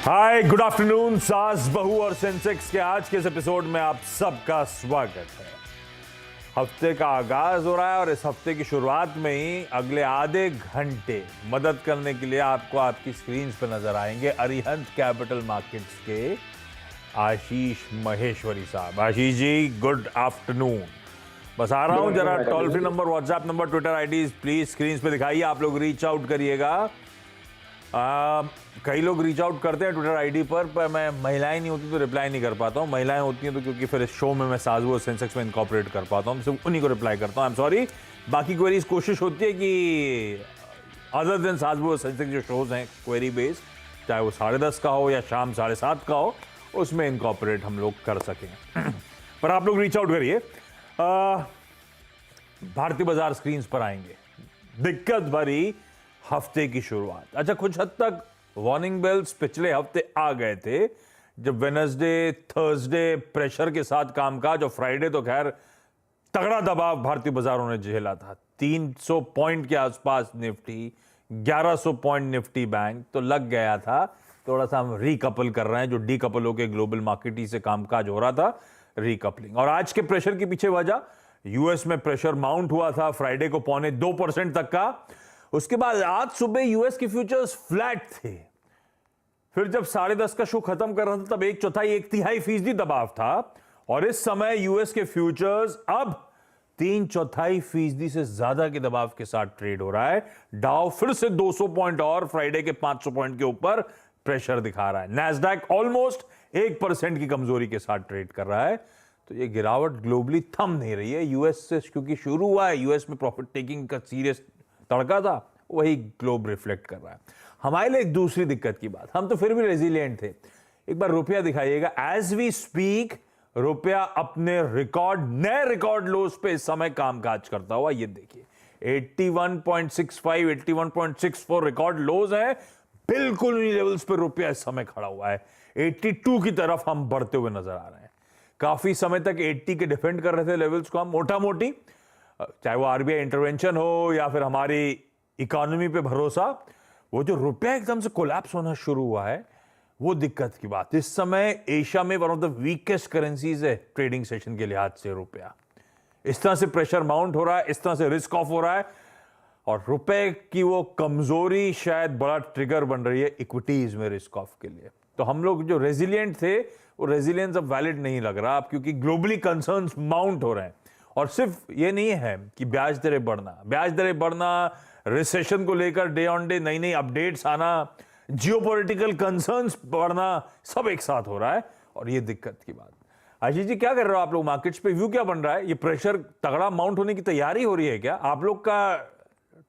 हाय, good afternoon. सास बहू और सेंसेक्स के आज के इस एपिसोड में आप सबका स्वागत है। हफ्ते का आगाज हो रहा है और इस हफ्ते की शुरुआत में ही अगले आधे घंटे मदद करने के लिए आपको आपकी स्क्रीन पर नजर आएंगे अरिहंत कैपिटल मार्केट्स के आशीष महेश्वरी साहब। Ashish ji, good afternoon. बस आ रहा हूं, जरा toll free number, WhatsApp number, Twitter ID please screen पे दिखाइए। आप लोग रीच आउट करिएगा। कई लोग रीच आउट करते हैं ट्विटर आईडी पर मैं महिलाएं नहीं होती तो रिप्लाई नहीं कर पाता हूं। महिलाएं होती हैं तो क्योंकि फिर इस शो में मैं साजबो सेंसेक्स में इनकॉर्पोरेट कर पाता हूं, सिर्फ उन्हीं को रिप्लाई करता हूं। I am sorry. बाकी क्वेरीज कोशिश होती है कि अदर देन साजबो सेंसेक्स जो शोज हैं क्वेरी बेस्ड, चाहे वो 10:30 का हो या शाम 7:30 का हो, उसमें इनकॉर्पोरेट हम लोग कर सकें। पर आप लोग रीच आउट करिए। भारतीय बाजार स्क्रीन पर आएंगे। दिक्कत भरी हफ्ते की शुरुआत। अच्छा, कुछ हद तक वार्निंग बेल्स पिछले हफ्ते आ गए थे जब वेडनेसडे थर्सडे प्रेशर के साथ कामकाज, और फ्राइडे तो खैर तगड़ा दबाव भारतीय बाजारों ने झेला था। 300 पॉइंट के आसपास निफ्टी, 1100 पॉइंट निफ्टी बैंक, तो लग गया था थोड़ा सा हम रिकपल कर रहे हैं जो डीकपल होकर ग्लोबल मार्केट से कामकाज हो रहा था, रिकपलिंग। और आज के प्रेशर के पीछे वजह, यूएस में प्रेशर माउंट हुआ था फ्राइडे को 0.25% तक का। उसके बाद आज सुबह यूएस के फ्यूचर्स फ्लैट थे। फिर जब 10:30 का शो खत्म कर रहा था तब 1/4-1/3 दबाव था, और इस समय यूएस के फ्यूचर्स अब 3/4 से ज्यादा के दबाव के साथ ट्रेड हो रहा है। डाउ फिर से 200 पॉइंट और फ्राइडे के 500 पॉइंट के ऊपर प्रेशर दिखा रहा है। नैस्डैक ऑलमोस्ट 1% की कमजोरी के साथ ट्रेड कर रहा है। तो ये गिरावट ग्लोबली थम नहीं रही है। यूएस से क्योंकि शुरू हुआ है, यूएस में प्रॉफिट टेकिंग का सीरियस तड़का था, वही ग्लोब रिफ्लेक्ट कर रहा है। हमारे लिए एक दूसरी दिक्कत की बात, हम तो फिर भी रेजिलिएंट थे। एक बार रुपया दिखाइएगा। एज वी स्पीक रुपया अपने नए रिकॉर्ड लोस पे इस समय कामकाज करता हुआ, ये देखिए 81.65 81.64 रिकॉर्ड लोज है। बिल्कुल उन्हीं लेवल्स पे रुपया इस समय खड़ा हुआ है। 82 की तरफ हम बढ़ते हुए नजर आ रहे हैं। काफी समय तक 80 के डिफेंड कर रहे थे लेवल्स को हम मोटा मोटी, चाहे वो आरबीआई इंटरवेंशन हो या फिर हमारी इकोनॉमी पे भरोसा। वो जो रुपया एकदम से कोलैप्स होना शुरू हुआ है, वो दिक्कत की बात। इस समय एशिया में one of the weakest currencies है ट्रेडिंग सेशन के लिहाज से रुपया। इस तरह से प्रेशर माउंट हो रहा है, इस तरह से रिस्क ऑफ हो रहा है, और रुपए की वो कमजोरी शायद बड़ा ट्रिगर बन रही है इक्विटीज में रिस्क ऑफ के लिए। तो हम लोग जो रेजिलिएंट थे, वो रेजिलियंस अब वैलिड नहीं लग रहा अब, क्योंकि ग्लोबली कंसर्न्स माउंट हो रहे हैं। और सिर्फ ये नहीं है कि ब्याज दरें बढ़ना, रिसेशन को लेकर डे ऑन डे नई नई अपडेट्स आना, जियोपॉलिटिकल कंसर्न्स बढ़ना, सब एक साथ हो रहा है, और ये दिक्कत की बात। आशीष जी, क्या कर रहे हो आप लोग? मार्केट्स पे व्यू क्या बन रहा है? ये प्रेशर तगड़ा माउंट होने की तैयारी हो रही है क्या? आप लोग का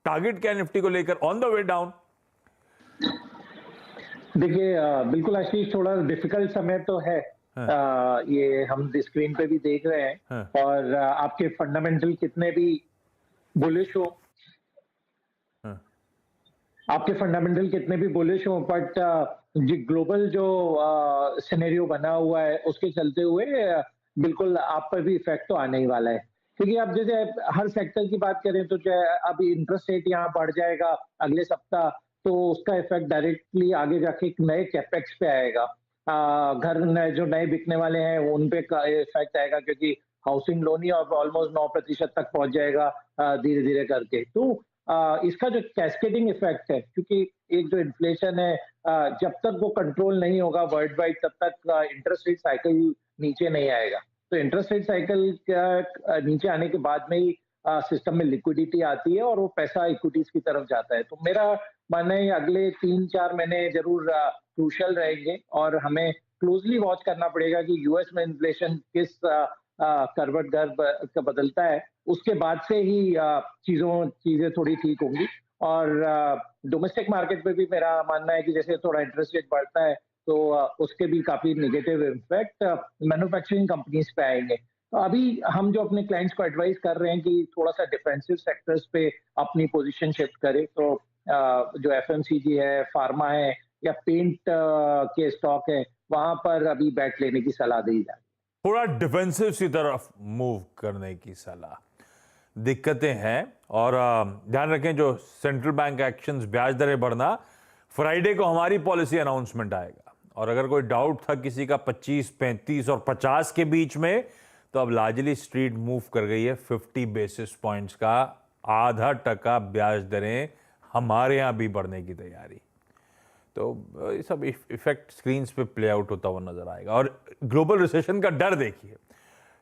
टारगेट क्या निफ्टी को लेकर ऑन द वे डाउन? देखिए, बिल्कुल आशीष, थोड़ा डिफिकल्ट समय तो है। ये हम स्क्रीन पे भी देख रहे हैं। और आपके फंडामेंटल कितने भी बुलिश हो, बट ग्लोबल जो सिनेरियो बना हुआ है उसके चलते हुए बिल्कुल आप पर भी इफेक्ट तो आने ही वाला है। क्योंकि अब जैसे हर सेक्टर की बात करें तो अभी इंटरेस्ट रेट यहाँ बढ़ जाएगा अगले सप्ताह, तो उसका इफेक्ट डायरेक्टली आगे जाके एक नए कैपेक्स पे आएगा। घर जो नए बिकने वाले हैं उन पे इफेक्ट आएगा, क्योंकि हाउसिंग लोन ही ऑलमोस्ट 9% तक पहुंच जाएगा धीरे धीरे करके। तो इसका जो कैस्केडिंग इफेक्ट है, क्योंकि एक जो इन्फ्लेशन है जब तक वो कंट्रोल नहीं होगा वर्ल्ड वाइड, तब तक इंटरेस्ट रेट साइकिल नीचे नहीं आएगा। तो इंटरेस्ट रेट साइकिल नीचे आने के बाद में ही सिस्टम में लिक्विडिटी आती है और वो पैसा इक्विटीज की तरफ जाता है। तो मेरा मानना है अगले 3-4 महीने जरूर क्रूशियल रहेंगे, और हमें क्लोजली वॉच करना पड़ेगा कि यूएस में इन्फ्लेशन किस करवट गर्भ बदलता है। उसके बाद से ही चीजें थोड़ी ठीक होंगी। और डोमेस्टिक मार्केट पे भी मेरा मानना है कि जैसे थोड़ा इंटरेस्ट रेट बढ़ता है तो उसके भी काफी नेगेटिव इम्पैक्ट मैन्युफैक्चरिंग कंपनीज पे आएंगे। तो अभी हम जो अपने क्लाइंट्स को एडवाइस कर रहे हैं कि थोड़ा सा डिफेंसिव सेक्टर्स पे अपनी पोजीशन शिफ्ट करें। तो जो एफएमसीजी है, फार्मा है, या पेंट के स्टॉक है, वहां पर अभी बैट लेने की सलाह दी जाए। थोड़ा डिफेंसिव सी तरफ मूव करने की सलाह। दिक्कतें हैं, और ध्यान रखें जो सेंट्रल बैंक एक्शंस, ब्याज दरें बढ़ना, फ्राइडे को हमारी पॉलिसी अनाउंसमेंट आएगा। और अगर कोई डाउट था किसी का 25, 35 और 50 के बीच में, तो अब लार्जली स्ट्रीट मूव कर गई है 50 बेसिस पॉइंट्स का, आधा टका ब्याज दरें हमारे यहाँ भी बढ़ने की तैयारी। तो ये सब इफेक्ट स्क्रीन्स पे प्ले आउट होता हुआ नजर आएगा। और ग्लोबल रिसेशन का डर देखिए,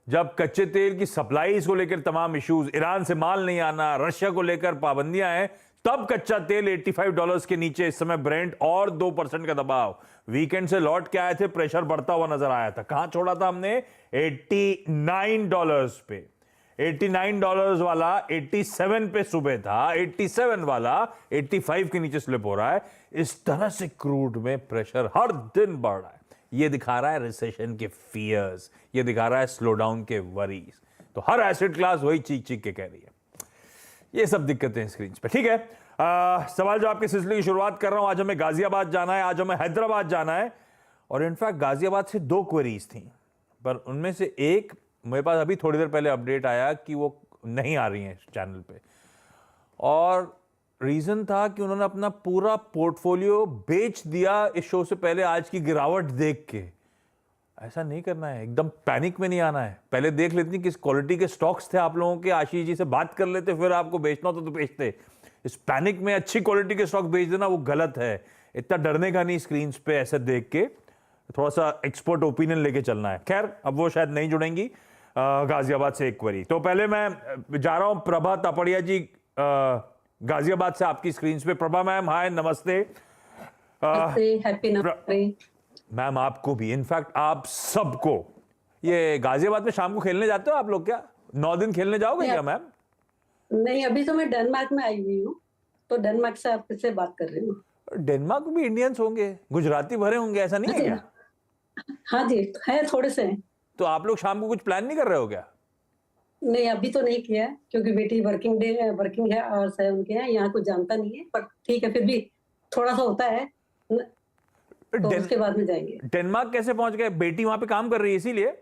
जब कच्चे तेल की सप्लाईज को लेकर तमाम इश्यूज, ईरान से माल नहीं आना, रशिया को लेकर पाबंदियां हैं, तब कच्चा तेल $85 के नीचे, इस समय ब्रेंट और 2% का दबाव। वीकेंड से लौट के आए थे, प्रेशर बढ़ता हुआ नजर आया था। कहां छोड़ा था हमने? $89 पे। $89 वाला 87 पे सुबह था, 87 वाला 85 के नीचे स्लिप हो रहा है। इस तरह से क्रूड में प्रेशर हर दिन बढ़ रहा है। ये दिखा रहा है रिसेशन के फियर्स, ये दिखा रहा है स्लो डाउन के वरीज। तो हर एसेट क्लास वही चीख चीख के कह रही है। ये सब दिक्कतें स्क्रीन पे, ठीक है। सवाल जो आपके सिलसिले की शुरुआत कर रहा हूं, आज हमें गाजियाबाद जाना है, आज हमें हैदराबाद जाना है। और इनफैक्ट गाजियाबाद से 2 क्वेरीज थी, पर उनमें से एक मेरे पास अभी थोड़ी देर पहले अपडेट आया कि वो नहीं आ रही है इस चैनल पे। और रीजन था कि उन्होंने अपना पूरा पोर्टफोलियो बेच दिया इस शो से पहले, आज की गिरावट देख के। ऐसा नहीं करना है, एकदम पैनिक में नहीं आना है। पहले देख लेती किस क्वालिटी के स्टॉक्स थे आप लोगों के, आशीष जी से बात कर लेते, फिर आपको बेचना होता तो बेचते। इस पैनिक में अच्छी क्वालिटी के स्टॉक बेच देना वो गलत है। इतना डरने का नहीं स्क्रीन पे ऐसे देख के, थोड़ा सा एक्सपर्ट ओपिनियन लेके चलना है। खैर, अब वो शायद नहीं जुड़ेंगी। गाजियाबाद से एक क्वेरी, तो पहले मैं जा रहा हूं प्रभा तापड़िया जी गाजियाबाद से आपकी स्क्रीन पे। प्रभा मैम, हाय, नमस्ते। हैप्पी नवरात्रि मैम आपको भी, इनफैक्ट आप सबको। ये गाजियाबाद में शाम को खेलने जाते हो आप लोग क्या? 9 दिन खेलने जाओगे क्या मैम? नहीं, अभी तो मैं डेनमार्क में आई हुई हूँ, तो डेनमार्क से आपसे बात कर रही हूँ। डेनमार्क में भी इंडियंस होंगे, गुजराती भरे होंगे, ऐसा नहीं है क्या? हाँ जी, है, थोड़े से हैं। तो आप लोग शाम को कुछ प्लान नहीं कर रहे हो क्या? नहीं, अभी तो नहीं किया है, क्योंकि बेटी वर्किंग है और सर उनके हैं, यहाँ कुछ जानता नहीं है, पर ठीक है, फिर भी थोड़ा सा होता है, तो उसके बाद में जाएंगे। डेनमार्क कैसे पहुंच गए? बेटी वहां पे काम कर रही है इसीलिए?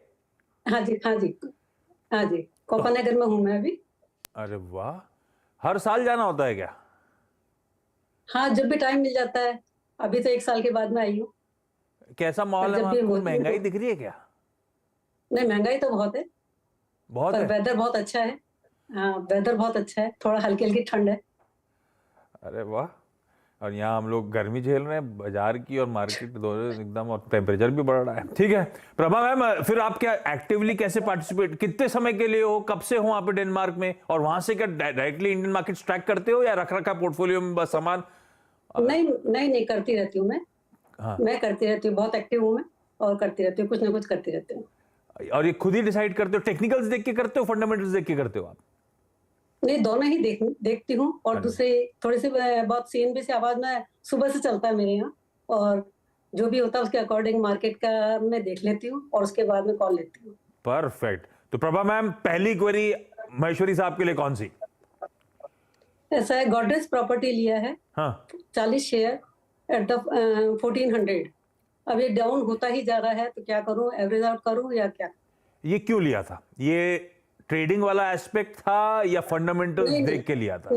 हाँ जी, हाँ जी, हाँ जी, कोपेनहेगन में हूँ मैं अभी। अरे वाह, हर साल जाना होता है क्या? हाँ, जब भी टाइम मिल जाता है। अभी तो 1 साल के बाद में आई हूँ। कैसा माहौल है जब भी वहां? होती है महंगाई तो- दिख रही है क्या? नहीं, महंगाई तो बहुत है, बहुत पर है। वेदर बहुत अच्छा है। हाँ, वेदर बहुत अच्छा है, थोड़ा हल्की हल्की ठंड है। अरे वाह। और यहाँ हम लोग गर्मी झेल रहे हैं, बाजार की और मार्केट दोनों एकदम, और टेम्परेचर भी बढ़ रहा है। ठीक है प्रभा मैम, फिर आप क्या एक्टिवली कैसे पार्टिसिपेट, कितने समय के लिए हो, कब से हो वहाँ पे डेनमार्क में, और वहां से क्या डायरेक्टली इंडियन मार्केट ट्रैक करते हो या रख रखा पोर्टफोलियो में बस सामान? नहीं नहीं नहीं, करती रहती हूँ मैं। हाँ। मैं करती रहती हूँ, बहुत एक्टिव हूँ मैं, और करती रहती हूँ, कुछ ना कुछ करती रहती हूँ। और ये खुद ही डिसाइड करते हो, टेक्निकल्स देख के करते हो, फंडामेंटल्स देख के करते हो आप? नहीं, दोनों ही देखती हूँ, और दूसरे थोड़ी सी बहुत सीएनबी से आवाज में सुबह से चलता है मेरे यहाँ, और जो भी होता है उसके अकॉर्डिंग मार्केट का मैं देख लेती हूँ, और उसके बाद में कॉल लेती हूँ। परफेक्ट। तो प्रभा मैम, पहली क्वेरी महेश्वरी साहब के लिए कौन सी? ऐसा है, गॉडरेज प्रॉपर्टी लिया है। हाँ। 40 शेयर एट द 1400। अब ये डाउन होता ही जा रहा है, तो क्या करूं, एवरेज आउट करूं या क्या? ये क्यों लिया था? ये ट्रेडिंग वाला एस्पेक्ट था या फंडामेंटल्स देख के लिया था?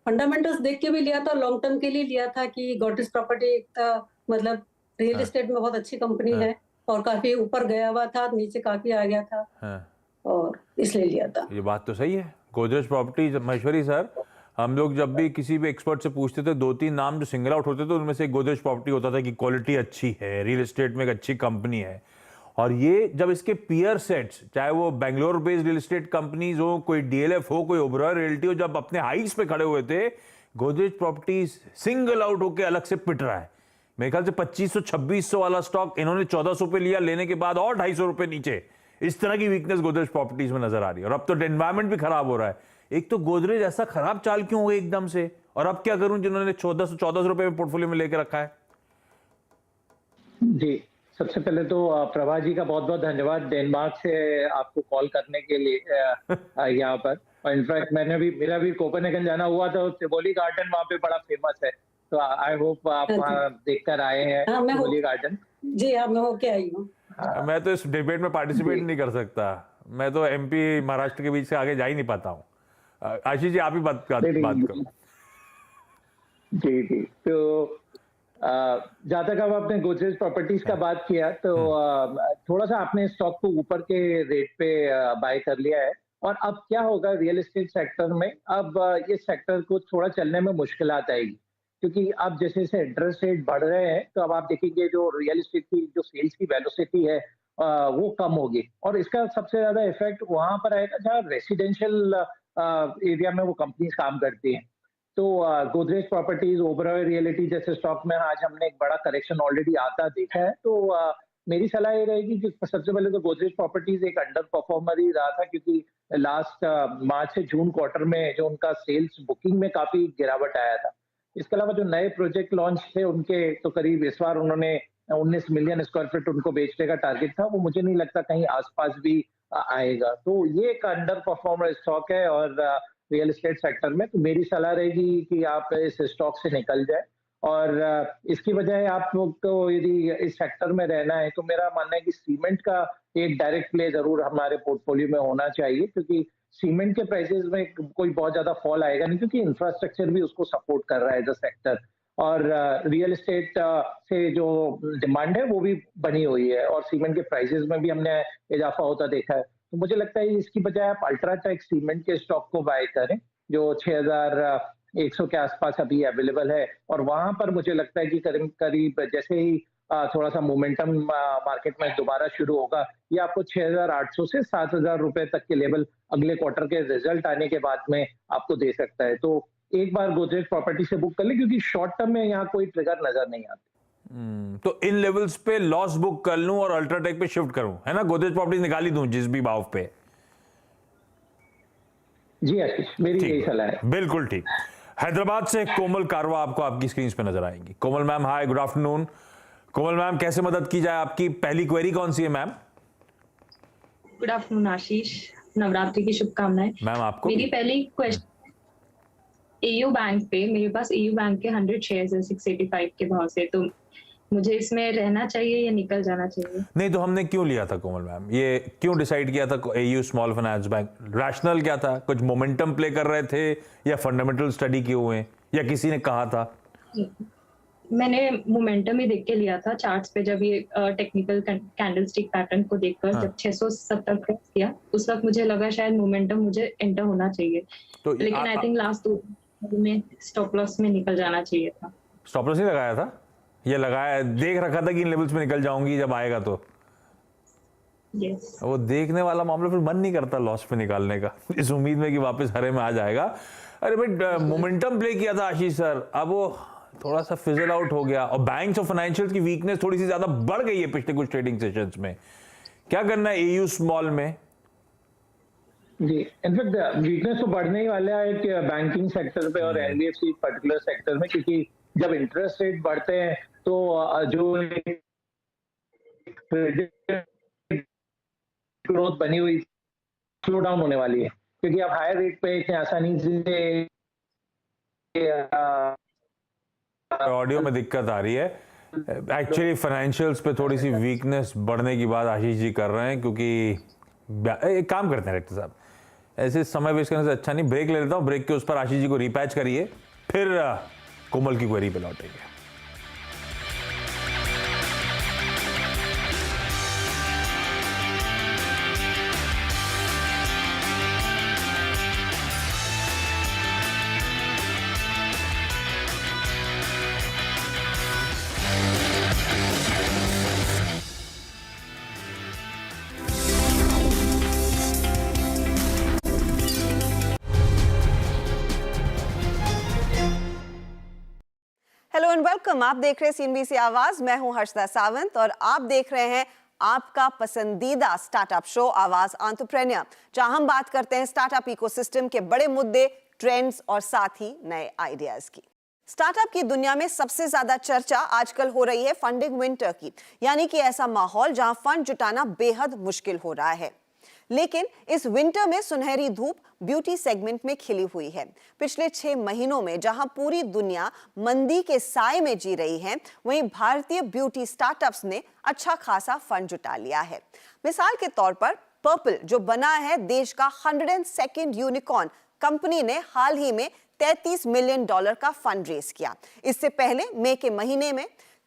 फंडामेंटल्स देख के भी लिया था, लॉन्ग टर्म के लिए लिया था कि गॉडरेज प्रॉपर्टी मतलब रियल एस्टेट में बहुत अच्छी कंपनी है, और काफी ऊपर गया हुआ था, नीचे काफी आ गया था। हाँ। और इसलिए लिया था। ये बात तो सही है। गोदरेज प्रॉपर्टीज, महेश्वरी सर, हम लोग जब भी किसी भी एक्सपर्ट से पूछते थे, 2-3 नाम जो सिंगल आउट होते थे, उनमें से एक गोदरेज प्रॉपर्टी होता था कि क्वालिटी अच्छी है, रियल एस्टेट में एक अच्छी कंपनी है। और ये जब इसके पीयर सेट्स, चाहे वो Bangalore based real estate companies हो, कोई डीएलएफ हो, कोई ओबरॉय रियल्टी हो, जब अपने हाइट्स पे खड़े हुए थे, गोदरेज प्रॉपर्टीज सिंगल आउट होकर अलग से पिट रहा है। मेरे ख्याल से 2500-2600 वाला स्टॉक इन्होंने 1400 पे लिया, लेने के बाद और 250 रुपए नीचे। इस तरह की वीकनेस गोदरेज प्रॉपर्टीज में नजर आ रही है। और अब तो एनवायरमेंट भी खराब हो रहा है। एक तो गोदरेज ऐसा खराब चाल क्यों हो गई एकदम से, और अब क्या करूं जिन्होंने 1400 रुपए में पोर्टफोलियो में लेकर रखा है? जी, सबसे पहले तो प्रभा जी का बहुत बहुत धन्यवाद डेनमार्क से आपको कॉल करने के लिए यहाँ पर। और इनफैक्ट मेरा भी कोपेनहेगन जाना हुआ था, टिवोली गार्डन वहाँ पे बड़ा फेमस है, तो आई होप आप वहाँ देखकर आए हैं टिवोली गार्डन। जी हाँ, मैं होके आई हूँ। मैं तो इस डिबेट में पार्टिसिपेट नहीं कर सकता, मैं तो एमपी महाराष्ट्र के बीच से आगे जा ही नहीं पाता हूँ। आशीष जी, आप ही बात करो। जी जी। तो जहाँ तक अब आपने गोदरेज प्रॉपर्टीज का बात किया तो थोड़ा सा आपने स्टॉक को ऊपर के रेट पे बाय कर लिया है और अब क्या होगा रियल एस्टेट सेक्टर में, अब ये सेक्टर को थोड़ा चलने में मुश्किलात आएगी क्योंकि अब जैसे जैसे इंटरेस्ट रेट बढ़ रहे हैं तो अब आप देखेंगे जो रियल एस्टेट की जो सेल्स की वेलोसिटी है वो कम होगी और इसका सबसे ज्यादा इफेक्ट वहां पर आएगा जहाँ रेसिडेंशियल एरिया में वो कंपनीज काम करती हैं। तो गोदरेज प्रॉपर्टीज, ओबरॉय रियलिटी जैसे स्टॉक में आज हमने एक बड़ा करेक्शन ऑलरेडी आता देखा है। तो मेरी सलाह ये रहेगी कि सबसे पहले तो गोदरेज प्रॉपर्टीज एक अंडर परफॉर्मर ही रहा था क्योंकि लास्ट मार्च से जून क्वार्टर में जो उनका सेल्स बुकिंग में काफी गिरावट आया था। इसके अलावा जो नए प्रोजेक्ट लॉन्च थे उनके तो करीब इस बार उन्होंने 19 मिलियन स्क्वायर फीट उनको बेचने का टारगेट था, वो मुझे नहीं लगता कहीं आसपास भी आएगा। तो ये एक अंडर परफॉर्मर स्टॉक है और रियल एस्टेट सेक्टर में, तो मेरी सलाह रहेगी कि आप इस स्टॉक से निकल जाए और इसकी बजाय आप लोग को यदि इस सेक्टर में रहना है तो मेरा मानना है कि सीमेंट का एक डायरेक्ट प्ले जरूर हमारे पोर्टफोलियो में होना चाहिए क्योंकि सीमेंट के प्राइसेस में कोई बहुत ज्यादा फॉल आएगा नहीं क्योंकि इंफ्रास्ट्रक्चर भी उसको सपोर्ट कर रहा है एज अ सेक्टर और रियल एस्टेट से जो डिमांड है वो भी बनी हुई है और सीमेंट के प्राइसेस में भी हमने इजाफा होता देखा है। तो मुझे लगता है इसकी बजाय आप अल्ट्राटेक सीमेंट के स्टॉक को बाय करें जो 6100 के आसपास अभी अवेलेबल है और वहां पर मुझे लगता है कि करीब करीब जैसे ही थोड़ा सा मोमेंटम मार्केट में दोबारा शुरू होगा ये आपको 6800 से 7000 रुपए तक के लेवल अगले क्वार्टर के रिजल्ट आने के बाद में आपको दे सकता है। तो एक बार गोदरेज प्रॉपर्टी से बुक कर ले क्योंकि शॉर्ट टर्म में यहाँ कोई ट्रिगर नजर नहीं आती। तो इन लेवल्स पे लॉस बुक कर लूं और अल्ट्राटेक पे शिफ्ट करूं, है ना? गोदरेज प्रॉपर्टी निकाली दूं जिस भी भाव पे। जी आशीष, मेरी यही सलाह है। बिल्कुल ठीक। हैदराबाद से कोमल कारवा आपको आपकी स्क्रीन पे नजर आएंगी। कोमल मैम, हाय, गुड आफ्टरनून। कोमल मैम, कैसे मदद की जाए आपकी? पहली क्वेरी कौन सी है मैम? गुड आफ्टरनून आशीष, नवरात्रि की शुभकामनाएं। मैम आपको मेरी पहली क्वेश्चन एयू बैंक पे, मेरे पास एयू बैंक के 100 शेयर्स है 685 के भाव से, तो मुझे इसमें रहना चाहिए या निकल जाना चाहिए? नहीं, तो हमने क्यों लिया था कोमल मैम? ये क्यों डिसाइड किया था AU small finance bank? Rational क्या था? कुछ मोमेंटम प्ले कर रहे थे या फंडामेंटल स्टडी किए हुए या किसी ने कहा था? मैंने मोमेंटम ही देख के लिया था चार्ट्स पे। जब ये टेक्निकल कैंडलस्टिक पैटर्न को देखकर जब 670 क्रॉस किया उस वक्त मुझे लगा शायद मोमेंटम मुझे एंटर होना चाहिए, तो लेकिन आई थिंक लास्ट 2 में स्टॉप लॉस में निकल जाना चाहिए था। स्टॉप लॉस नहीं लगाया था? ये लगाया, देख रखा था कि इन लेवल्स में निकल जाऊंगी जब आएगा तो? यस। वो देखने वाला मामला फिर मन नहीं करता लॉस पे निकालने का इस उम्मीद में कि वापस हरे में आ जाएगा। अरे भाई, मोमेंटम प्ले किया था आशीष सर, अब वो थोड़ा सा फिजल आउट हो गया और बैंक्स और फाइनेंशियल्स की वीकनेस थोड़ी सी ज्यादा बढ़ गई है पिछले कुछ ट्रेडिंग सेशंस में। क्या करना है एयू स्मॉल में? जी, इनफैक्ट वीकनेस तो बढ़ने ही वाला है कि बैंकिंग सेक्टर पे और एनबीएफसी पर्टिकुलर सेक्टर में, क्योंकि जब इंटरेस्ट रेट बढ़ते हैं तो जो ग्रोथ बनी हुई स्लो डाउन होने वाली है क्योंकि आप हायर रेट पे इतने आसानी से ऑडियो में दिक्कत आ रही है। एक्चुअली फाइनेंशियल्स पे थोड़ी सी वीकनेस बढ़ने की बात आशीष जी कर रहे हैं क्योंकि एक काम करते हैं डायरेक्टर साहब, ऐसे समय वेस्ट करने से अच्छा नहीं, ब्रेक ले लेता हूं, ब्रेक के उस पर आशीष जी को रिपैच करिए, फिर कोमल की क्वेरी पे लौटेंगे। Hello and welcome. आप देख रहे हैं सीएनबीसी आवाज, मैं हूं हर्षदा सावंत और आप देख रहे हैं आपका पसंदीदा स्टार्टअप शो आवाज एंटरप्रेन्योर, जहां हम बात करते हैं स्टार्टअप इकोसिस्टम के बड़े मुद्दे, ट्रेंड्स और साथ ही नए आइडियाज की। स्टार्टअप की दुनिया में सबसे ज्यादा चर्चा आजकल हो रही है फंडिंग विंटर की, यानी कि ऐसा माहौल जहां फंड जुटाना बेहद मुश्किल हो रहा है। लेकिन इस विंटर में सुनहरी धूप ब्यूटी सेगमेंट में खिली हुई है। पिछले 6 महीनों में जहां पूरी दुनिया मंदी के साए में जी रही है, वहीं भारतीय ब्यूटी स्टार्टअप्स ने अच्छा खासा फंड जुटा लिया है। मिसाल के तौर पर पर्पल, जो बना है देश का 102nd यूनिकॉर्न, कंपनी ने हाल ही में $33 मिलियन का फंड रेज किया। इससे पहले मई के महीने में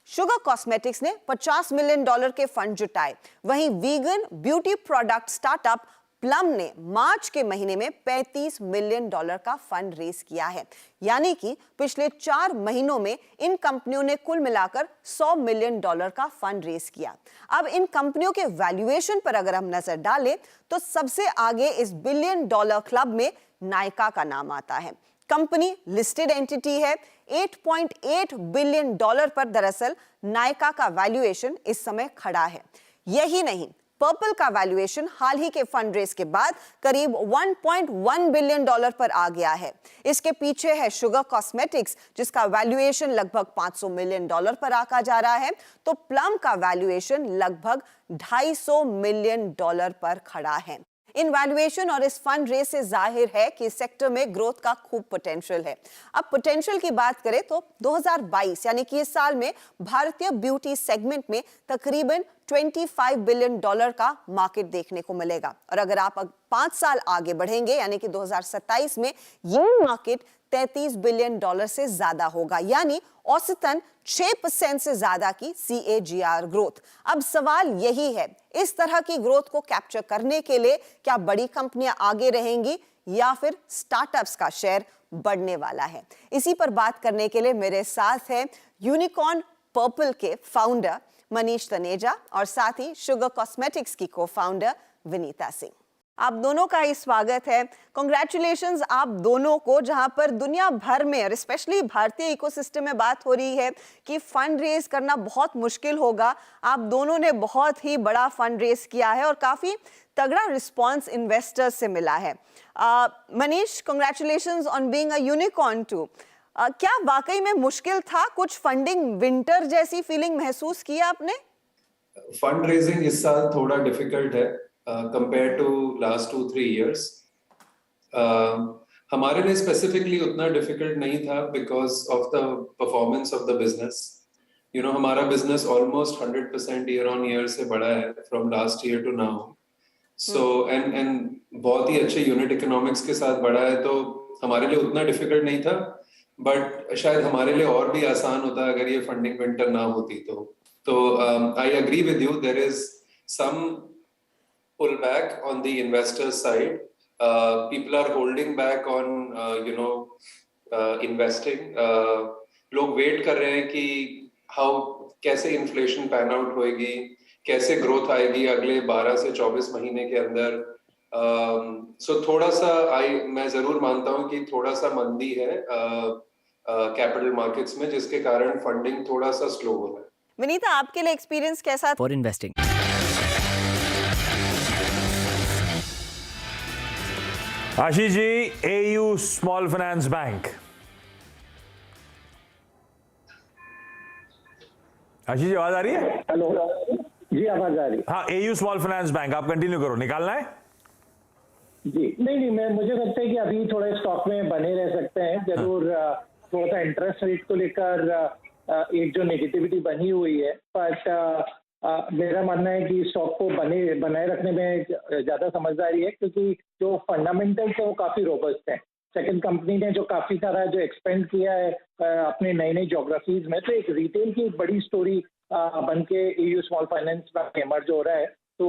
शुगर कॉस्मेटिक्स ने $50 मिलियन के फंड जुटाए। वहीं vegan beauty product startup plum ने मार्च के महीने में $35 मिलियन का फंड रेज किया है। यानी कि पिछले 4 महीनों में इन कंपनियों ने कुल मिलाकर $100 मिलियन का फंड रेज किया। अब इन कंपनियों के वैल्यूएशन पर अगर हम नजर डालें तो सबसे आगे इस बिलियन डॉलर क्लब में नायका का नाम आता है। कंपनी लिस्टेड एंटिटी है। $8.8 बिलियन पर दरअसल नायका का वैल्यूएशन इस समय खड़ा है। यही नहीं, पर्पल का वैल्यूएशन हाल ही के फंड रेज के बाद करीब $1.1 बिलियन पर आ गया है। इसके पीछे है शुगर कॉस्मेटिक्स, जिसका वैल्यूएशन लगभग $500 मिलियन पर आका जा रहा है, तो प्लम का वैल्यूएशन लगभग $250 मिलियन पर खड़ा है। इन वैल्यूएशन और इस फंड रेज से जाहिर है कि इस सेक्टर में ग्रोथ का खूब पोटेंशियल है। अब पोटेंशियल की बात करें तो 2022 यानी कि इस साल में भारतीय ब्यूटी सेगमेंट में तकरीबन $25 बिलियन का मार्केट देखने को मिलेगा। और अगर आप 5 साल आगे बढ़ेंगे यानी कि 2027 में ये मार्केट $33 बिलियन से ज्यादा होगा, यानी औसतन 6% से ज्यादा की CAGR ग्रोथ। अब सवाल यही है, इस तरह की ग्रोथ को कैप्चर करने के लिए क्या बड़ी कंपनियां आगे रहेंगी या फिर स्टार्टअप्स का शेयर बढ़ने वाला है? इसी पर बात करने के लिए मेरे साथ है यूनिकॉर्न पर्पल के फाउंडर मनीष तनेजा और साथ ही शुगर कॉस्मेटिक्स की को-फाउंडर विनीता सिंह। आप दोनों का ही स्वागत है। कांग्रेचुलेशंस आप दोनों को, जहां पर दुनिया भर में और स्पेशली भारतीय इकोसिस्टम में बात हो रही है कि फंड रेज करना बहुत मुश्किल होगा। आप दोनों ने बहुत ही बड़ा फंड रेज किया है और काफी तगड़ा रिस्पांस इन्वेस्टर्स से मिला है। Manish, congratulations on being a unicorn too. क्या वाकई में मुश्किल था? कुछ फंडिंग विंटर जैसी फीलिंग महसूस किया आपने? फंड रेजिंग इस साल थोड़ा डिफिकल्ट है compared to last 2-3 years. हमारे लिए स्पेसिफिकली उतना डिफिकल्ट नहीं था because of the performance of the business. You know, हमारा business almost 100% year on year से बढ़ा है from last year to now. So and बहुत ही अच्छे यूनिट इकोनॉमिक्स के साथ बढ़ा है, तो हमारे लिए उतना डिफिकल्ट नहीं था, बट शायद हमारे लिए और भी आसान होता अगर ये फंडिंग विंटर ना होती तो I agree with you, there is some pullback on the investor side. People are holding back on investing. लोग वेट कर रहे हैं कि कैसे इन्फ्लेशन पैन आउट होएगी, कैसे ग्रोथ आएगी अगले 12 से 24 महीने के अंदर। सो थोड़ा सा मैं जरूर मानता हूं कि थोड़ा सा मंदी है कैपिटल मार्केट्स में, जिसके कारण फंडिंग थोड़ा सा स्लो हो रहा है। विनीता, आपके लिए एक्सपीरियंस कैसा for investing? Ashish ji, AU small finance bank. Ashish ji, आवाज आ रही है? हेलो जी, आवाज आ रही है। हाँ, AU स्मॉल फाइनेंस बैंक, आप कंटिन्यू करो। निकालना है जी? नहीं, मुझे लगता है कि अभी थोड़े स्टॉक में बने रह सकते हैं जरूर। थोड़ा सा इंटरेस्ट रेट को लेकर एक जो नेगेटिविटी बनी हुई है, बट मेरा मानना है कि स्टॉक को बनाए रखने में ज्यादा समझदारी है, क्योंकि जो फंडामेंटल्स है वो काफी रोबस्ट है। सेकंड, कंपनी ने जो काफी सारा जो एक्सपेंड किया है अपने नई नई ज्योग्राफीज में, तो एक रिटेल की एक बड़ी स्टोरी बन के AU small finance bank emerge हो रहा है। तो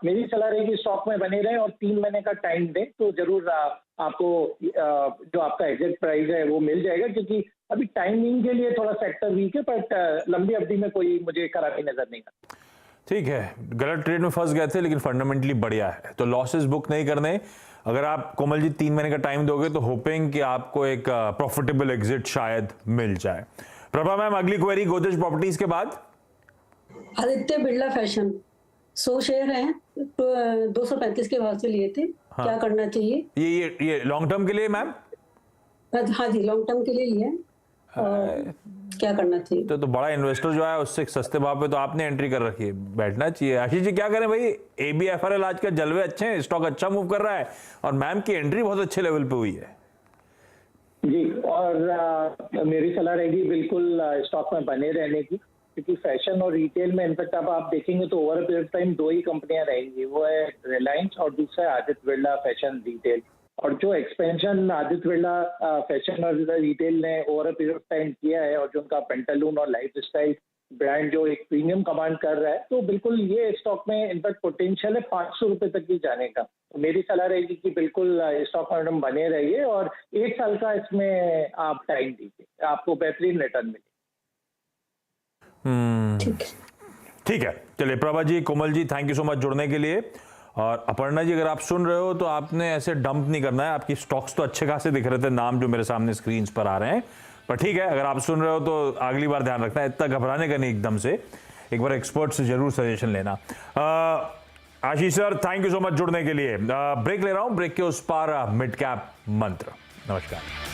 मेरी सलाह रहेगी स्टॉक में बने रहें और 3 महीने का टाइम दें, तो जरूर आपको जो आपका एग्जिट प्राइस है वो मिल जाएगा, क्योंकि अभी टाइमिंग के लिए थोड़ा सेक्टर वीक है, बट लंबी अवधि में कोई मुझे खराबी नजर नहीं आता। ठीक है, गलत ट्रेड में फंस गए थे लेकिन फंडामेंटली बढ़िया है, तो लॉसेस बुक नहीं करने। अगर आप कोमल जी 3 महीने का टाइम दोगे तो होपिंग कि आपको एक प्रॉफिटेबल एग्जिट शायद मिल जाए। प्रभा मैम, अगली क्वेरी गोदरेज प्रॉपर्टीज के बाद। आदित्य बिरला फैशन 100 शेयर हैं, 235 के भाव से लिए थे। हाँ। क्या करना चाहिए? ये लॉन्ग टर्म के लिए मैम? हाँ जी, लॉन्ग टर्म के लिए लिए हैं। और क्या करना चाहिए? तो बड़ा इन्वेस्टर जो है उससे सस्ते भाव पे तो आपने एंट्री कर रखी है, बैठना चाहिए। आशीष जी, क्या करें भाई? ABFRL आज का जलवे अच्छे हैं, स्टॉक अच्छा मूव कर रहा है और मैम की एंट्री बहुत अच्छे लेवल पे हुई है जी। और मेरी सलाह रहेगी बिल्कुल स्टॉक में बने रहने की, क्योंकि फैशन और रिटेल में इनफैक्ट अब आप देखेंगे तो ओवर पीरियड टाइम 2 ही कंपनियां रहेंगी, वो है रिलायंस और दूसरा है आदित्य बिरला फैशन रिटेल। और जो एक्सपेंशन आदित्य बिरला फैशन और रिटेल ने over a period of time किया है, और जो उनका पेंटालून और लाइफस्टाइल ब्रांड जो एक प्रीमियम कमांड कर रहा है, तो बिल्कुल ये स्टॉक में इनफैक्ट पोटेंशियल है 500 रुपए तक भी जाने का। तो मेरी सलाह रहेगी कि बिल्कुल स्टॉक में बने रहिए और 1 साल का इसमें आप टाइम दीजिए, आपको बेहतरीन रिटर्न मिलेगा। ठीक है, चलिए Prabha ji, Komal ji, thank you so much जुड़ने के लिए। और अपर्णा जी, अगर आप सुन रहे हो तो आपने ऐसे डंप नहीं करना है। आपकी स्टॉक्स तो अच्छे खासे दिख रहे थे, नाम जो मेरे सामने स्क्रीन पर आ रहे हैं, पर ठीक है, अगर आप सुन रहे हो तो अगली बार ध्यान रखना है, इतना घबराने का नहीं एकदम से, एक बार एक्सपर्ट से जरूर सजेशन लेना। Ashish sir, thank you so much जुड़ने के लिए। ब्रेक ले रहा हूं, ब्रेक के उस पार मिड कैप मंत्र। नमस्कार।